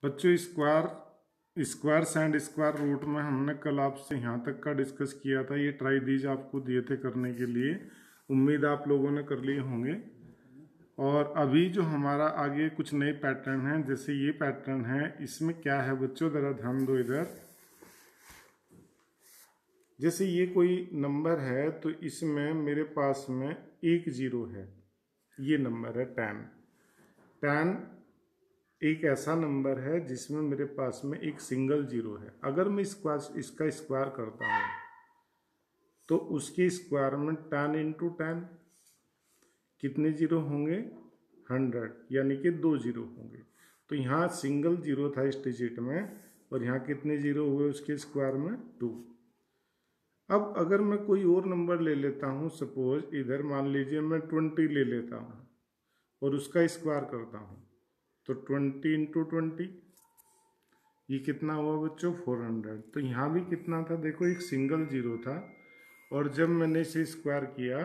बच्चों squares and square root में हमने कल आपसे यहाँ तक का डिस्कस किया था। ये ट्राई दीज आपको दिए थे करने के लिए, उम्मीद आप लोगों ने कर लिए होंगे। और अभी जो हमारा आगे कुछ नए पैटर्न हैं, जैसे ये पैटर्न है, इसमें क्या है बच्चों, जरा ध्यान दो इधर। जैसे ये कोई नंबर है तो इसमें मेरे पास में एक जीरो है, ये नंबर है 10 एक ऐसा नंबर है जिसमें मेरे पास में एक सिंगल जीरो है। अगर मैं इसका स्क्वायर करता हूँ तो उसके स्क्वायर में 10 इंटू 10 कितने जीरो होंगे, 100, यानी कि 2 जीरो होंगे। तो यहाँ सिंगल जीरो था इस डिजिट में, और यहाँ कितने जीरो हुए उसके स्क्वायर में, 2। अब अगर मैं कोई और नंबर ले लेता हूँ, सपोज इधर मान लीजिए मैं 20 ले लेता हूँ और उसका स्क्वायर करता हूँ, तो 20 इंटू 20 ये कितना हुआ बच्चों, 400। तो यहाँ भी कितना था, देखो एक सिंगल जीरो था, और जब मैंने इसे स्क्वायर किया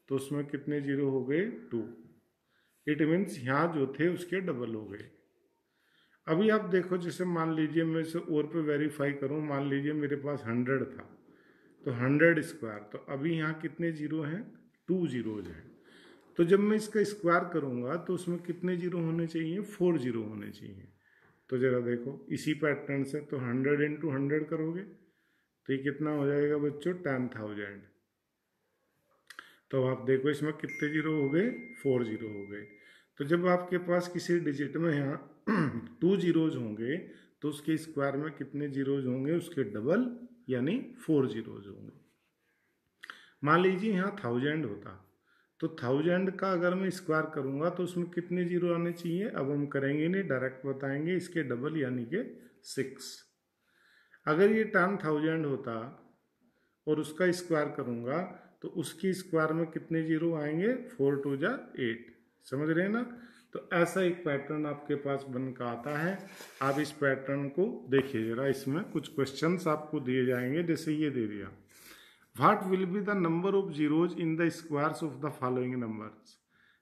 तो उसमें कितने जीरो हो गए, 2। इट मीन्स यहाँ जो थे उसके डबल हो गए। अभी आप देखो, जैसे मान लीजिए मैं इसे और पे वेरीफाई करूँ, मान लीजिए मेरे पास 100 था, तो 100 स्क्वायर, तो अभी यहाँ कितने जीरो हैं, 2 जीरोज हैं। तो जब मैं इसका स्क्वायर करूँगा तो उसमें कितने जीरो होने चाहिए, 4 जीरो होने चाहिए। तो जरा देखो इसी पैटर्न से, तो 100 इंटू 100 करोगे तो ये कितना हो जाएगा बच्चों, 10,000। तो आप देखो इसमें कितने जीरो हो गए, 4 जीरो हो गए। तो जब आपके पास किसी डिजिट में यहाँ 2 जीरोज होंगे तो उसके स्क्वायर में कितने जीरोज होंगे, उसके डबल, यानी 4 जीरोज होंगे। मान लीजिए यहाँ 1000 होता, तो 1000 का अगर मैं स्क्वायर करूँगा तो उसमें कितने जीरो आने चाहिए। अब हम करेंगे नहीं, डायरेक्ट बताएंगे, इसके डबल यानी कि 6। अगर ये 10,000 होता और उसका स्क्वायर करूँगा तो उसकी स्क्वायर में कितने जीरो आएंगे, 4 2 जा 8। समझ रहे हैं ना। तो ऐसा एक पैटर्न आपके पास बन का आता है। आप इस पैटर्न को देखिए जरा, इसमें कुछ क्वेश्चंस आपको दिए जाएंगे। जैसे ये दे दिया, what will be the number of zeros in the squares of the following numbers.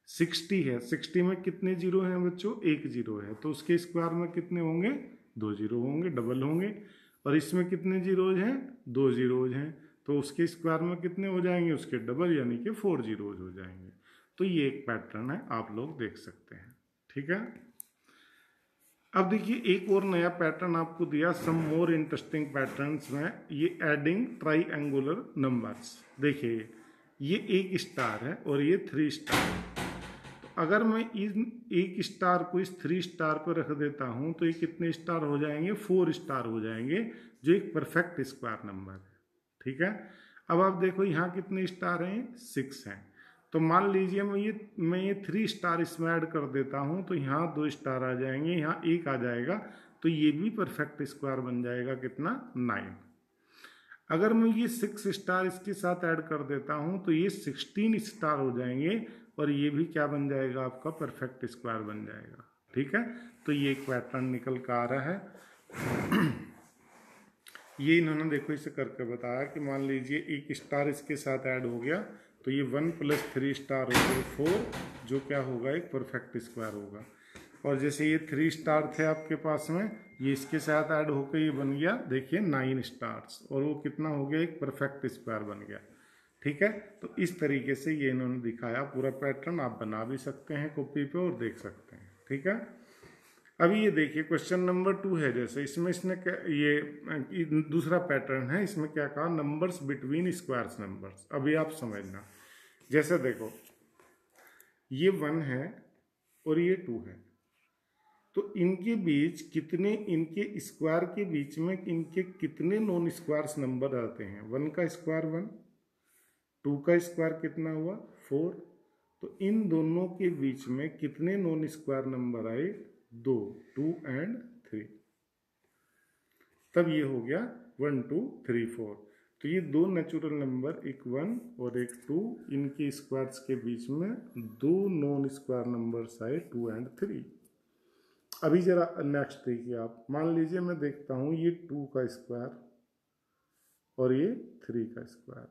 60 है, 60 में कितने जीरो हैं बच्चों, एक जीरो है, तो उसके स्क्वायर में कितने होंगे, 2 जीरो होंगे, डबल होंगे। और इसमें कितने जीरोज हैं, 2 जीरोज हैं, तो उसके स्क्वायर में कितने हो जाएंगे, उसके डबल, यानी कि 4 जीरोज हो जाएंगे। तो ये एक पैटर्न है, आप लोग देख सकते हैं। ठीक है। अब देखिए एक और नया पैटर्न आपको दिया, सम मोर इंटरेस्टिंग पैटर्न्स में, ये एडिंग ट्राइएंगुलर नंबर्स। देखिए ये एक स्टार है और ये 3 स्टार है। तो अगर मैं इन एक स्टार को इस 3 स्टार पर रख देता हूं तो ये कितने स्टार हो जाएंगे, 4 स्टार हो जाएंगे, जो एक परफेक्ट स्क्वायर नंबर है। ठीक है। अब आप देखो यहाँ कितने स्टार हैं, 6 हैं। तो मान लीजिए मैं ये 3 स्टार इसमें ऐड कर देता हूँ, तो यहाँ 2 स्टार आ जाएंगे, यहाँ 1 आ जाएगा, तो ये भी परफेक्ट स्क्वायर बन जाएगा, कितना, 9। अगर मैं ये 6 स्टार इसके साथ ऐड कर देता हूँ तो ये 16 स्टार हो जाएंगे, और ये भी क्या बन जाएगा, आपका परफेक्ट स्क्वायर बन जाएगा। ठीक है। तो ये एक पैटर्न निकल कर आ रहा है। ये इन्होंने देखो इसे करके बताया कि मान लीजिए एक स्टार इसके साथ ऐड हो गया, तो ये 1 + 3 स्टार हो गए 4, जो क्या होगा, एक परफेक्ट स्क्वायर होगा। और जैसे ये 3 स्टार थे आपके पास में, ये इसके साथ ऐड होकर ये बन गया, देखिए 9 स्टार्स, और वो कितना हो गया, एक परफेक्ट स्क्वायर बन गया। ठीक है। तो इस तरीके से ये इन्होंने दिखाया पूरा पैटर्न, आप बना भी सकते हैं कॉपी पे और देख सकते हैं। ठीक है। अभी ये देखिए क्वेश्चन नंबर 2 है, जैसे इसमें इसने क्या, ये दूसरा पैटर्न है, इसमें क्या कहा, नंबर्स बिटवीन स्क्वायर्स नंबर्स। अभी आप समझना, जैसे देखो ये 1 है और ये 2 है, तो इनके बीच कितने, इनके स्क्वायर के बीच में इनके कितने नॉन स्क्वायर्स नंबर आते हैं। 1 का स्क्वायर 1, 2 का स्क्वायर कितना हुआ, 4। तो इन दोनों के बीच में कितने नॉन स्क्वायर नंबर आए, 2 एंड 3। तब ये हो गया 1 2 3 4। तो ये 2 नेचुरल नंबर, एक 1 और एक 2, इनके स्क्वायर्स के बीच में 2 नॉन स्क्वायर नंबर्स आए, 2 एंड 3। अभी जरा नेक्स्ट देखिए आप, मान लीजिए मैं देखता हूँ ये 2 का स्क्वायर और ये 3 का स्क्वायर,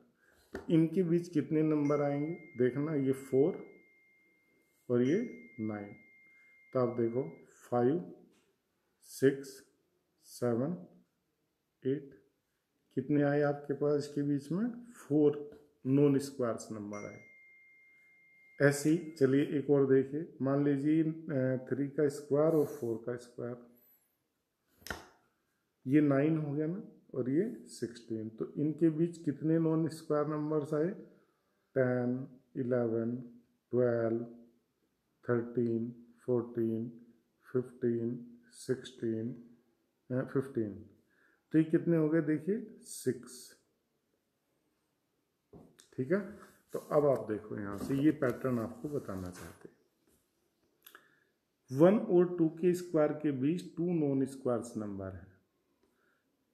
तो इनके बीच कितने नंबर आएंगे, देखना, ये 4 और ये 9। तो आप देखो 5 6, 7, 8, कितने आए आपके पास इसके बीच में? 4 नॉन स्क्वायर्स नंबर आए। ऐसे ही चलिए एक और देखिए, मान लीजिए 3 का स्क्वायर और 4 का स्क्वायर, ये 9 हो गया ना, और ये 16, तो इनके बीच कितने नॉन स्क्वायर नंबर्स आए? 10, 11, 12, 13, 14, 15, 16, 15, तो ये कितने हो गए देखिए? 6। ठीक है, तो अब आप देखो यहाँ से ये पैटर्न आपको बताना चाहते हैं। 1 और 2 के स्क्वायर के बीच 2 नॉन स्क्वायर्स नंबर है।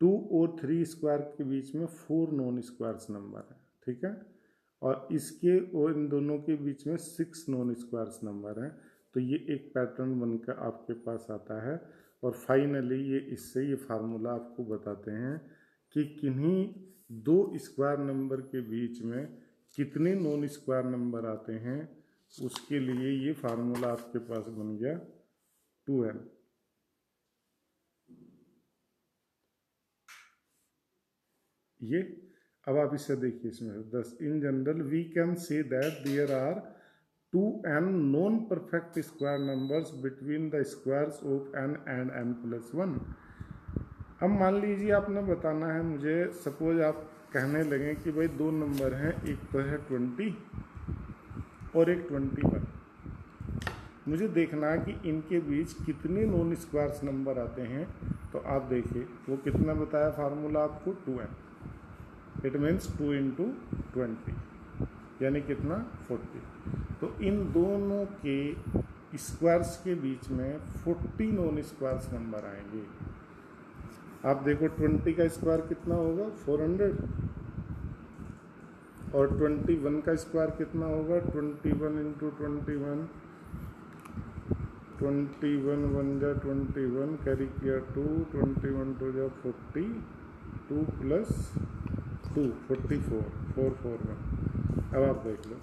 2 और 3 स्क्वायर के बीच में 4 नॉन स्क्वायर्स नंबर है। ठीक है, और इसके और इन दोनों के बीच में 6 नॉन स्क्वायर्स नंबर है। तो ये एक पैटर्न बनकर आपके पास आता है। और फाइनली ये इससे ये फार्मूला आपको बताते हैं कि किन्हीं 2 स्क्वायर नंबर के बीच में कितने नॉन स्क्वायर नंबर आते हैं। उसके लिए ये फार्मूला आपके पास बन गया 2n। ये अब आप इसे देखिए, इसमें 10। In general we can say that there are 2n non perfect square numbers between the squares of n and n+1। अब मान लीजिए आपने बताना है मुझे, सपोज आप कहने लगे कि भाई 2 नंबर हैं, एक तो है 20 और एक 21। मुझे देखना है कि इनके बीच कितने नॉन स्क्वायर्स नंबर आते हैं। तो आप देखिए वो कितना बताया फार्मूला आपको? 2n। इट मीन्स 2 × 20 यानी कितना? 40। तो इन दोनों के स्क्वायर्स के बीच में 40 नॉन स्क्वायर्स नंबर आएंगे। आप देखो 20 का स्क्वायर कितना होगा? 400। और 21 का स्क्वायर कितना होगा? 21 × 21, 21 1 जा 21, कैरी किया 2, 21 2 जा 40, 2 + 2 44, 441। अब आप देख लो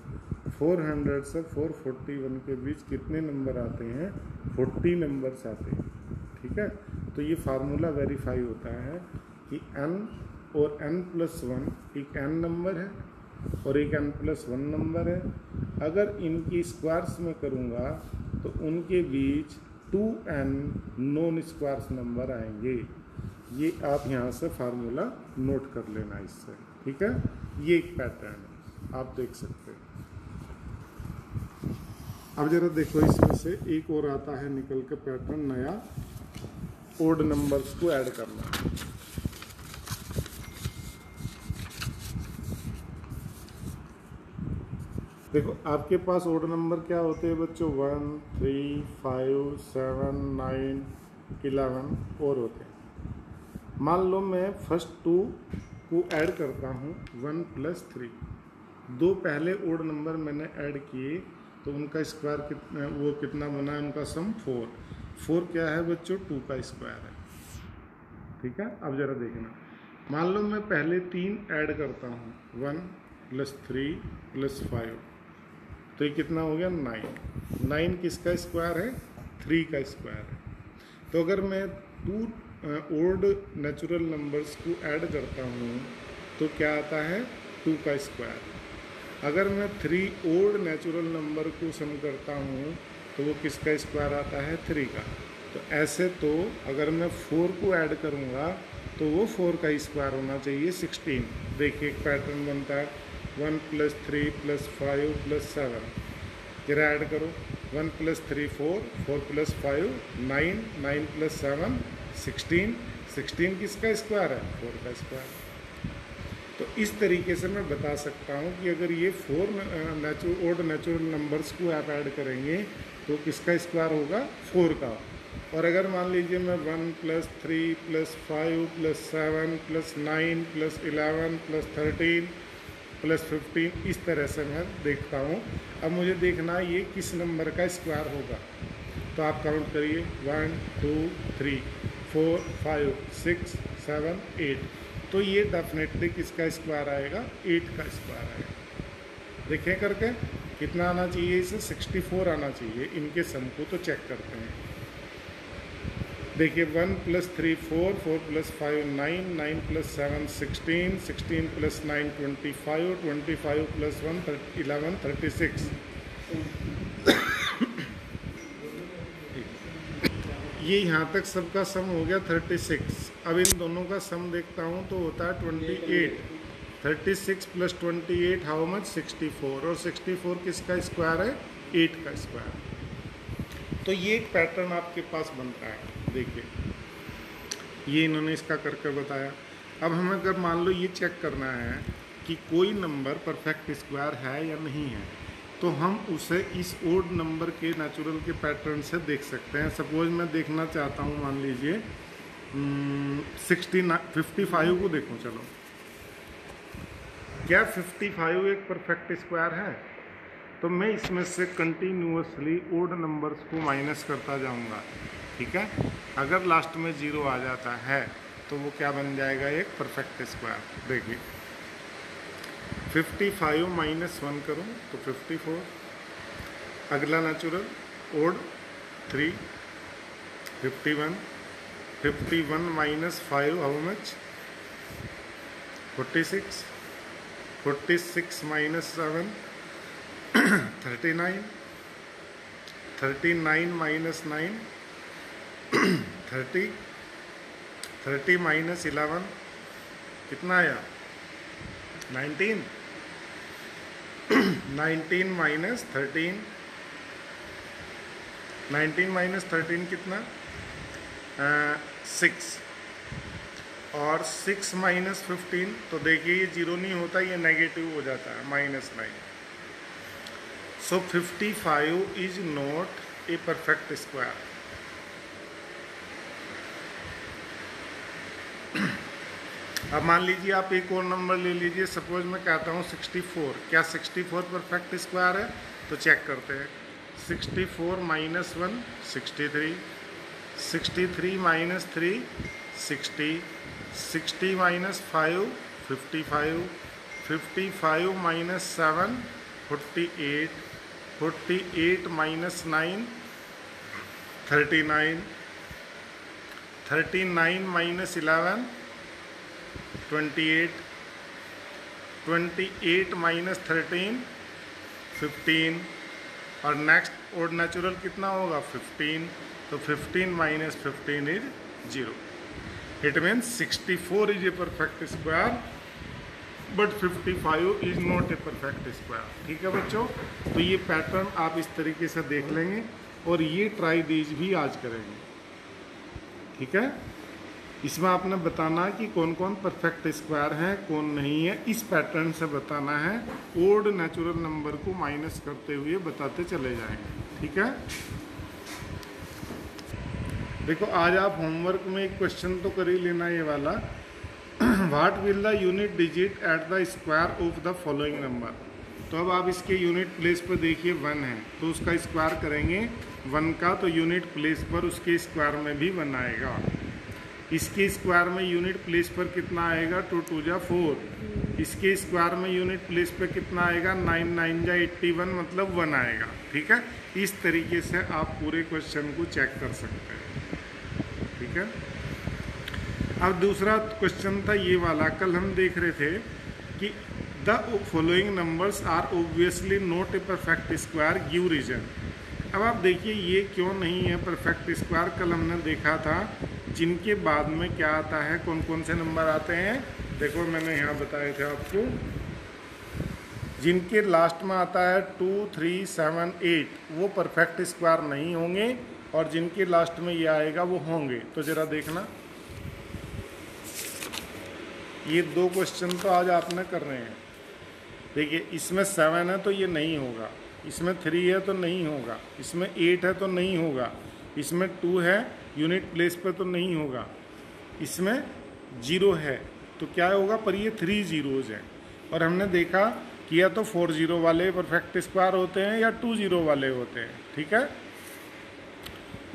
400 से 441 के बीच कितने नंबर आते हैं? 40 नंबर्स आते हैं। ठीक है, तो ये फार्मूला वेरीफाई होता है कि n और n+1 एक n नंबर है और एक n+1 नंबर है। अगर इनकी स्क्वायर्स में करूँगा तो उनके बीच 2n नॉन स्क्वायर्स नंबर आएंगे। ये आप यहाँ से फार्मूला नोट कर लेना इससे। ठीक है, ये एक पैटर्न है, आप देख सकते हैं। अब जरा देखो इसमें से एक और आता है निकल के पैटर्न नया, ओड नंबर्स को ऐड करना। देखो आपके पास ओड नंबर क्या होते हैं बच्चों? 1, 3, 5, 7, 9, 11 और होते हैं। मान लो मैं फर्स्ट 2 को ऐड करता हूँ 1 + 3। 2 पहले ओड नंबर मैंने ऐड किए तो उनका स्क्वायर कितना बना है? उनका सम 4। 4 क्या है बच्चों? 2 का स्क्वायर है। ठीक है, अब जरा देखना, मान लो मैं पहले 3 ऐड करता हूँ 1 + 3 + 5, तो ये कितना हो गया? 9। 9 किसका स्क्वायर है? 3 का स्क्वायर है। तो अगर मैं 2 ओड नेचुरल नंबर्स को ऐड करता हूँ तो क्या आता है? 2 का स्क्वायर। अगर मैं 3 ओड नेचुरल नंबर को सम करता हूँ तो वो किसका स्क्वायर आता है? 3 का। तो ऐसे तो अगर मैं 4 को ऐड करूँगा तो वो 4 का स्क्वायर होना चाहिए 16। देखिए एक पैटर्न बनता है 1 + 3 + 5 + 7। जरा ऐड करो 1 + 3 4, 4 + 5 9, 9 + 7 16। 16 किसका स्क्वायर है? 4 का स्क्वायर। तो इस तरीके से मैं बता सकता हूँ कि अगर ये 4 ओड नेचुरल नंबर्स को आप ऐड करेंगे तो किसका स्क्वायर होगा? 4 का। और अगर मान लीजिए मैं 1 + 3 + 5 + 7 + 9 + 11 + 13 + 15 इस तरह से मैं देखता हूँ। अब मुझे देखना ये किस नंबर का स्क्वायर होगा। तो आप काउंट करिए 1 2 3 4 5 6 7 8। तो ये डेफिनेटली किसका स्क्वायर आएगा? 8 का स्क्वायर आएगा। देखिए करके कितना आना चाहिए? इसे 64 आना चाहिए। इनके सम को तो चेक करते हैं। देखिए 1 + 3 4, 4 + 5 9, 9 + 7 16, 16 + 9 25, 25 + 1 11 36। ये यहाँ तक सबका सम हो गया 36। अब इन दोनों का सम देखता हूँ तो होता है 28। 36 + 28 हाउ मच? 64। और 64 किसका स्क्वायर है? 8 का स्क्वायर। तो ये एक पैटर्न आपके पास बनता है। देखिए ये इन्होंने इसका करके बताया। अब हमें अगर मान लो ये चेक करना है कि कोई नंबर परफेक्ट स्क्वायर है या नहीं है, तो हम उसे इस ओड नंबर के नेचुरल के पैटर्न से देख सकते हैं। सपोज मैं देखना चाहता हूँ, मान लीजिए 55 को देखूँ। चलो, क्या 55 एक परफेक्ट स्क्वायर है? तो मैं इसमें से कंटिन्यूअसली ओड नंबर्स को माइनस करता जाऊंगा। ठीक है, अगर लास्ट में 0 आ जाता है तो वो क्या बन जाएगा? एक परफेक्ट स्क्वायर। देखिए 55 - 1 करूँ तो 54। अगला नेचुरल ओड 3, 51। 51 - 5 how much? 46। 46 - 7 39। 39 - 9 30। 30 - 11 कितना आया? 19। 19 - 13। 19 - 13 कितना? 6। और 6 - 15, तो देखिए ये 0 नहीं होता, ये नेगेटिव हो जाता है, -9। सो 55 is not a perfect square. अब मान लीजिए आप एक और नंबर ले लीजिए। सपोज मैं कहता हूँ 64। क्या 64 परफेक्ट स्क्वायर है? तो चेक करते हैं। 64 - 1 63। 63 - 3 60। 60 - 5 55। 55 - 7 48। 48 - 9 39। 39 - 11 28। 28 - 13 15। और नेक्स्ट ओड नेचुरल कितना होगा? 15। तो 15 - 15 is 0। It means 64 is a perfect square but 55 is not a perfect square. ठीक है बच्चों, तो ये पैटर्न आप इस तरीके से देख लेंगे और ये ट्राई दीज भी आज करेंगे। ठीक है, इसमें आपने बताना है कि कौन कौन परफेक्ट स्क्वायर है, कौन नहीं है। इस पैटर्न से बताना है। ओड नेचुरल नंबर को माइनस करते हुए बताते चले जाएंगे। ठीक है, देखो आज आप होमवर्क में एक क्वेश्चन तो कर ही लेना ये वाला। What will the unit digit at the square of the following number. तो अब आप इसके यूनिट प्लेस पर देखिए 1 है तो उसका स्क्वायर करेंगे 1 का, तो यूनिट प्लेस पर उसके स्क्वायर में भी 1 आएगा। इसके स्क्वायर में यूनिट प्लेस पर कितना आएगा? 2 2 जा 4। इसके स्क्वायर में यूनिट प्लेस पर कितना आएगा? 9 9 जा 81, मतलब 1 आएगा। ठीक है, इस तरीके से आप पूरे क्वेश्चन को चेक कर सकते हैं। ठीक है, अब दूसरा क्वेश्चन था ये वाला, कल हम देख रहे थे कि the following numbers are obviously not a perfect square, give reason. अब आप देखिए ये क्यों नहीं है परफेक्ट स्क्वायर। कल हमने देखा था जिनके बाद में क्या आता है, कौन कौन से नंबर आते हैं। देखो मैंने यहाँ बताए थे आपको, जिनके लास्ट में आता है 2 3 7 8 वो परफेक्ट स्क्वायर नहीं होंगे, और जिनके लास्ट में ये आएगा वो होंगे। तो जरा देखना, ये 2 क्वेश्चन तो आज आपने कर रहे हैं। देखिए इसमें 7 है तो ये नहीं होगा, इसमें 3 है तो नहीं होगा, इसमें 8 है तो नहीं होगा, इसमें 2 है यूनिट प्लेस पर तो नहीं होगा, इसमें 0 है तो क्या होगा? पर ये 3 जीरोज़ हैं। और हमने देखा कि या तो 4 0 वाले परफेक्ट स्क्वायर होते हैं या 2 0 वाले होते हैं। ठीक है,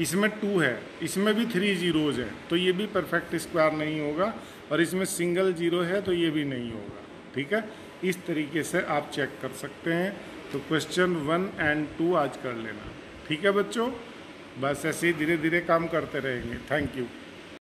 इसमें 2 है, इसमें भी 3 जीरोज़ हैं तो ये भी परफेक्ट स्क्वायर नहीं होगा, और इसमें सिंगल 0 है तो ये भी नहीं होगा। ठीक है, इस तरीके से आप चेक कर सकते हैं। तो क्वेश्चन 1 और 2 आज कर लेना। ठीक है बच्चों, बस ऐसे ही धीरे धीरे काम करते रहेंगे। Thank you.